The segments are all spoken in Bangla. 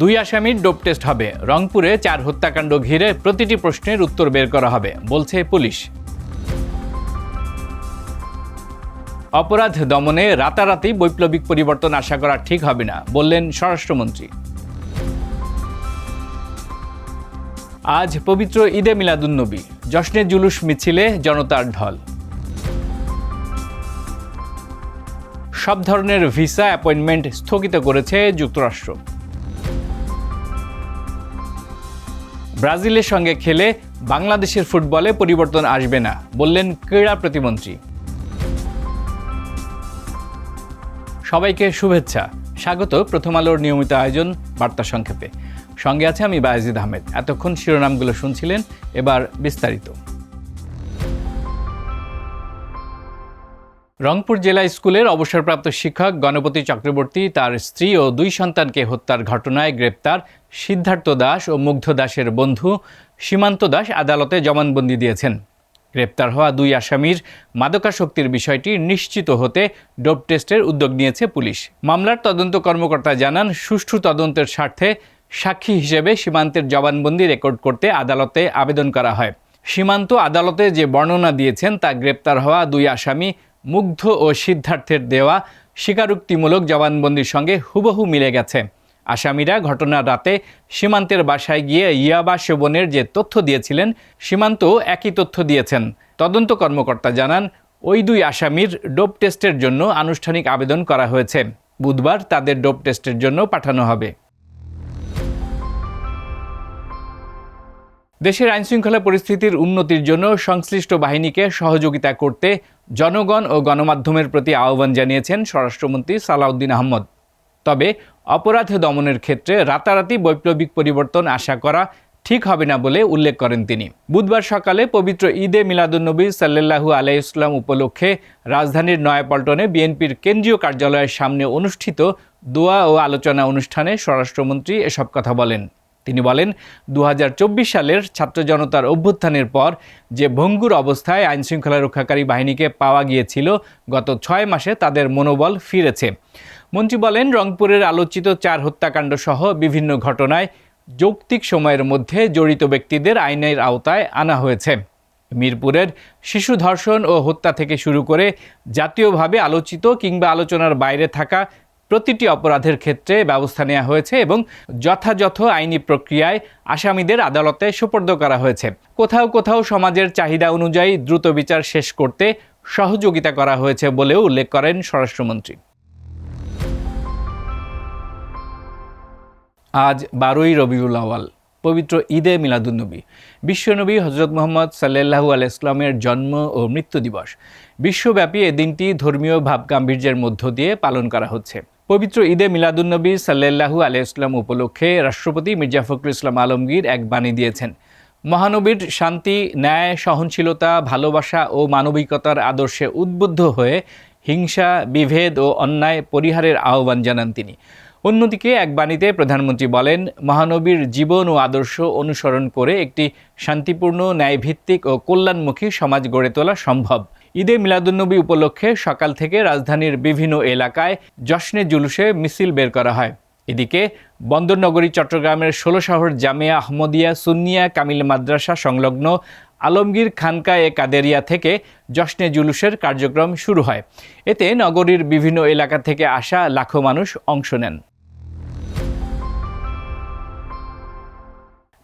দুই আসামির ডোপ টেস্ট হবে। রংপুরে 4 হত্যাকাণ্ড ঘিরে প্রতিটি প্রশ্নের উত্তর বের করা হবে, বলছে পুলিশ। অপরাধ দমনে রাতারাতি বৈপ্লবিক পরিবর্তন আশা করা ঠিক হবে না, বললেন স্বরাষ্ট্রমন্ত্রী। আজ পবিত্র ঈদে মিলাদুন্নবী, জশ্নে জুলুস মিছিলে জনতার ঢল। সব ধরনের ভিসা অ্যাপয়েন্টমেন্ট স্থগিত করেছে যুক্তরাষ্ট্র। ব্রাজিলের সঙ্গে খেলে বাংলাদেশের ফুটবলে পরিবর্তন আসবে না, বললেন ক্রীড়া প্রতিমন্ত্রী। সবাইকে শুভেচ্ছা, স্বাগত প্রথম আলোর নিয়মিত আয়োজন বার্তা সংক্ষেপে। সঙ্গে আছে আমি বায়েজিদ আহমেদ। এতক্ষণ শিরোনামগুলো শুনছিলেন, এবার বিস্তারিত। রংপুর জেলা স্কুলের অবসরপ্রাপ্ত শিক্ষক গণপতি চক্রবর্তী, তার স্ত্রী ও 2 সন্তানকে হত্যার ঘটনায় গ্রেপ্তার সিদ্ধার্থ দাস ও মুগ্ধ দাসের বন্ধু সীমান্ত দাস আদালতে জবানবন্দি দিয়েছেন। গ্রেপ্তার হওয়া 2 আসামির মাদকাসক্তির বিষয়টি নিশ্চিত হতে ডোপ টেস্টের উদ্যোগ নিয়েছে পুলিশ। মামলার তদন্ত কর্মকর্তা জানান, সুষ্ঠু তদন্তের স্বার্থে সাক্ষী হিসেবে সীমান্তের জবানবন্দি রেকর্ড করতে আদালতে আবেদন করা হয়। সীমান্ত আদালতে যে বর্ণনা দিয়েছেন তা গ্রেপ্তার হওয়া 2 আসামি মুগ্ধ ও সিদ্ধার্থের দেওয়া স্বীকারোক্তিমূলক জবানবন্দির সঙ্গে হুবহু মিলে গেছে। আসামিরা ঘটনার রাতে সীমান্তের বাসায় গিয়ে ইয়াবা সেবনের যে তথ্য দিয়েছিলেন, সীমান্ত একই তথ্য দিয়েছেন। তদন্ত কর্মকর্তা জানান, ওই 2 আসামির ডোপ টেস্টের জন্য আনুষ্ঠানিক আবেদন করা হয়েছে। বুধবার তাদের ডোপ টেস্টের জন্য পাঠানো হবে। দেশের আইনশৃঙ্খলা পরিস্থিতির উন্নতির জন্য সংশ্লিষ্ট বাহিনীকে সহযোগিতা করতে জনগণ ও গণমাধ্যমের প্রতি আহ্বান জানিয়েছেন স্বরাষ্ট্রমন্ত্রী সালাউদ্দিন আহমদ। তবে অপরাধ দমনের ক্ষেত্রে রাতারাতি বৈপ্লবিক পরিবর্তন আশা করা ঠিক হবে না বলে উল্লেখ করেন তিনি। বুধবার সকালে পবিত্র ঈদে মিলাদুন্নবী সাল্লাল্লাহু আলাইহি ওয়াসাল্লাম উপলক্ষে রাজধানীর নয়াপল্টনে বিএনপির কেন্দ্রীয় কার্যালয়ের সামনে অনুষ্ঠিত দোয়া ও আলোচনা অনুষ্ঠানে স্বরাষ্ট্রমন্ত্রী এসব কথা বলেন। তিনি বলেন, 2024 সালের ছাত্র জনতার অভ্যুত্থানের পর যে ভঙ্গুর অবস্থায় আইনশৃঙ্খলা রক্ষাকারী বাহিনীকে পাওয়া গিয়েছিল, গত 6 মাসে তাদের মনোবল ফিরেছে। মন্ত্রী বলেন, রংপুরের আলোচিত 4 হত্যাকাণ্ড সহ বিভিন্ন ঘটনায় যৌক্তিক সময়ের মধ্যে জড়িত ব্যক্তিদের আইনের আওতায় আনা হয়েছে। মিরপুরের শিশু ধর্ষণ ও হত্যা থেকে শুরু করে জাতীয়ভাবে আলোচিত কিংবা আলোচনার বাইরে থাকা প্রতিটি অপরাধের ক্ষেত্রে ব্যবস্থা নেওয়া হয়েছে এবং যথাযথ আইনি প্রক্রিয়ায় আসামিদের আদালতে সোপর্দ করা হয়েছে। কোথাও কোথাও সমাজের চাহিদা অনুযায়ী দ্রুত বিচার শেষ করতে সহযোগিতা করা হয়েছে বলেও উল্লেখ করেন স্বরাষ্ট্রমন্ত্রী। আজ 12ই রবিউল আউয়াল, পবিত্র ঈদে মিলাদুন্নবী, বিশ্বনবী হজরত মুহাম্মদ সাল্লাল্লাহু আলাইহি ওয়াসাল্লামের জন্ম ও মৃত্যু দিবস। বিশ্বব্যাপী এ দিনটি ধর্মীয় ভাবগাম্ভীর্যের মধ্য দিয়ে পালন করা হচ্ছে। পবিত্র ঈদে মিলাদুন্নবী সাল্লাল্লাহু আলাইহি ওয়াসাল্লাম উপলক্ষে রাষ্ট্রপতি মির্জা ফখরুল ইসলাম আলমগীর এক বাণী দিয়েছেন। মহানবীর শান্তি, ন্যায়, সহনশীলতা, ভালোবাসা ও মানবিকতার আদর্শে উদ্বুদ্ধ হয়ে হিংসা, বিভেদ ও অন্যায় পরিহারের আহ্বান জানান তিনি। অন্যদিকে এক বাণীতে প্রধানমন্ত্রী বলেন, মহানবীর জীবন ও আদর্শ অনুসরণ করে একটি শান্তিপূর্ণ, ন্যায়ভিত্তিক ও কল্যাণমুখী সমাজ গড়ে তোলা সম্ভব। ঈদে মিলাদুন্নবী উপলক্ষে সকাল থেকে রাজধানীর বিভিন্ন এলাকায় জশ্নে জুলুসে মিছিল বের করা হয়। এদিকে বন্দরনগরী চট্টগ্রামের 16 শহর জামিয়া আহমদিয়া সুন্নিয়া কামিল মাদ্রাসা সংলগ্ন আলমগীর খানকায়ে কাদেরিয়া থেকে জশ্নে জুলুসের কার্যক্রম শুরু হয়। এতে নগরীর বিভিন্ন এলাকা থেকে আসা লাখো মানুষ অংশ নেন।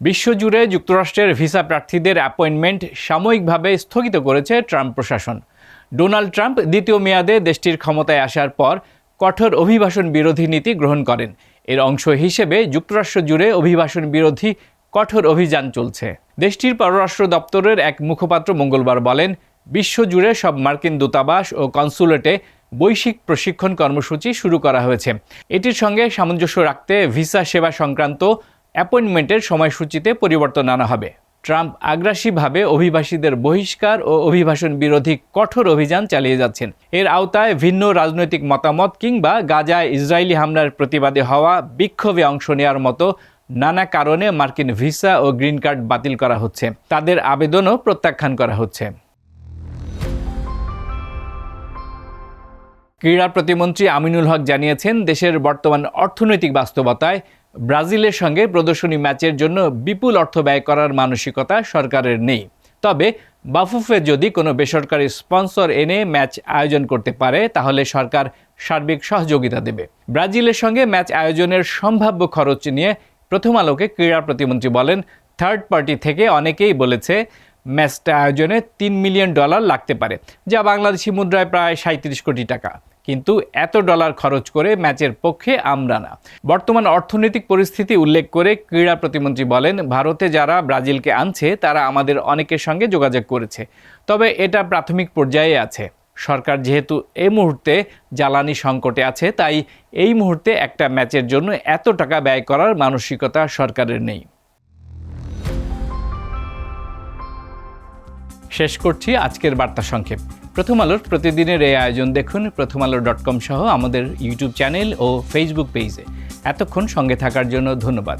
বিশ্বজুড়ে যুক্তরাষ্ট্রের ভিসা প্রার্থীদের অ্যাপয়েন্টমেন্ট সাময়িকভাবে স্থগিত করেছে ট্রাম্প প্রশাসন। ডোনাল্ড ট্রাম্প দ্বিতীয় মেয়াদে দেশটির ক্ষমতায় আসার পর কঠোর অভিবাসন বিরোধী নীতি গ্রহণ করেন। এর অংশ হিসেবে যুক্তরাষ্ট্র জুড়ে অভিবাসন বিরোধী কঠোর অভিযান চলছে। দেশটির পররাষ্ট্র দপ্তরের এক মুখপাত্র মঙ্গলবার বলেন, বিশ্বজুড়ে সব মার্কিন দূতাবাস ও কনসুলেটে বৈশ্বিক প্রশিক্ষণ কর্মসূচি শুরু করা হয়েছে। এটির সঙ্গে সামঞ্জস্য রাখতে ভিসা সেবা সংক্রান্ত অ্যাপয়েন্টমেন্টের সময়সূচিতে পরিবর্তন আনা হবে। ট্রাম্প আগ্রাসীভাবে অভিবাসীদের বহিষ্কার ও অভিবাসন বিরোধী কঠোর অভিযান চালিয়ে যাচ্ছেন। এর আওতায় ভিন্ন রাজনৈতিক মতামত কিংবা গাজায় ইসরায়েলি হামলার প্রতিবাদে হওয়া বিক্ষোভে অংশ নেওয়ার মতো নানা কারণে মার্কিন ভিসা ও গ্রিন কার্ড বাতিল করা হচ্ছে। তাদের আবেদনও প্রত্যাখ্যান করা হচ্ছে। ক্রীড়া প্রতিমন্ত্রী আমিনুল হক জানিয়েছেন, দেশের বর্তমান অর্থনৈতিক বাস্তবতায় ব্রাজিলের সঙ্গে প্রদর্শনী ম্যাচের জন্য বিপুল অর্থ ব্যয় করার মানসিকতা সরকারের নেই। তবে বাফুফে যদি কোনো বেসরকারি স্পন্সর এনে ম্যাচ আয়োজন করতে পারে তাহলে সরকার সার্বিক সহযোগিতা দেবে। ব্রাজিলের সঙ্গে ম্যাচ আয়োজনের সম্ভাব্য খরচ নিয়ে প্রথম আলোকে ক্রীড়া প্রতিমন্ত্রী বলেন, থার্ড পার্টি থেকে অনেকেই বলেছে ম্যাচটা আয়োজনে $3 মিলিয়ন লাগতে পারে, যা বাংলাদেশি মুদ্রায় প্রায় 37 কোটি টাকা। কিন্তু এত ডলার খরচ করে ম্যাচের পক্ষে আমরা না। বর্তমান অর্থনৈতিক পরিস্থিতি উল্লেখ করে ক্রীড়া প্রতিমন্ত্রী বলেন, ভারতে যারা ব্রাজিলকে আনছে তারা আমাদের অনেকের সঙ্গে যোগাযোগ করেছে, তবে এটা প্রাথমিক পর্যায়ে আছে। সরকার যেহেতু এই মুহূর্তে জ্বালানি সংকটে আছে, তাই এই মুহূর্তে একটা ম্যাচের জন্য এত টাকা ব্যয় করার মানসিকতা সরকারের নেই। শেষ করছি আজকের বার্তা সংক্ষেপ। প্রথম আলোর প্রতিদিনের এই আয়োজন দেখুন prothomalo.com সহ আমাদের ইউটিউব চ্যানেল ও ফেসবুক পেজে। এতক্ষণ সঙ্গে থাকার জন্য ধন্যবাদ।